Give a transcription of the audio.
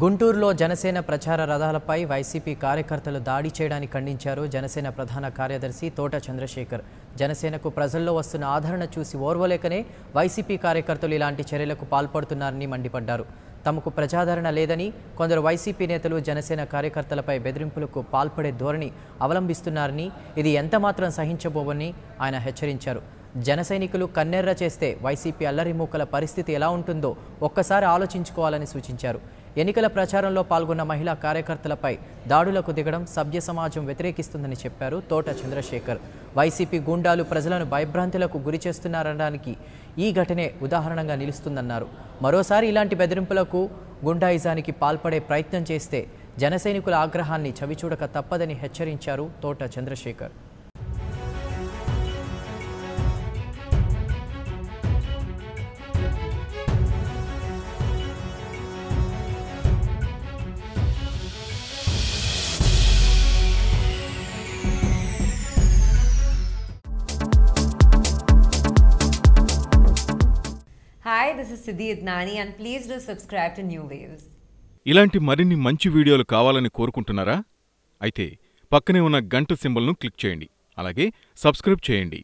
గుంటూరులో జనసేన ప్రచార రథాలపై వైసీపీ కార్యకర్తలు దాడి చేయడాన్ని ఖండించారు జనసేన ప్రధాన కార్యదర్శి తోట చంద్రశేఖర్. జనసేనకు ప్రజల్లో వస్తున్న ఆదరణ చూసి ఓర్వలేకనే వైసీపీ కార్యకర్తలు ఇలాంటి చర్యలకు పాల్పడుతున్నారని మండిపడ్డారు. తమకు ప్రజాదరణ లేదని కొందరు వైసీపీ నేతలు జనసేన కార్యకర్తలపై బెదిరింపులకు పాల్పడే ధోరణి అవలంబిస్తున్నారని, ఇది ఎంతమాత్రం సహించబోవని ఆయన హెచ్చరించారు. జనసైనికులు కన్నెర్ర చేస్తే వైసీపీ అల్లరిమూకల పరిస్థితి ఎలా ఉంటుందో ఒక్కసారి ఆలోచించుకోవాలని సూచించారు. ఎన్నికల ప్రచారంలో పాల్గొన్న మహిళా కార్యకర్తలపై దాడులకు దిగడం సభ్య సమాజం వ్యతిరేకిస్తుందని చెప్పారు తోట చంద్రశేఖర్. వైసీపీ గూండాలు ప్రజలను భయభ్రాంతులకు గురి చేస్తున్నారనడానికి ఈ ఘటనే ఉదాహరణగా నిలుస్తుందన్నారు. మరోసారి ఇలాంటి బెదిరింపులకు గుండాయిజానికి పాల్పడే ప్రయత్నం చేస్తే జనసైనికుల ఆగ్రహాన్ని చవిచూడక తప్పదని హెచ్చరించారు తోట Chandrasekhar. Hi, this is Siddhi Idnani and please do subscribe to New Waves. ఇలాంటి మరిన్ని మంచి వీడియోలు కావాలని కోరుకుంటున్నారా? అయితే పక్కనే ఉన్న గంట సింబల్ను క్లిక్ చేయండి. అలాగే సబ్స్క్రైబ్ చేయండి.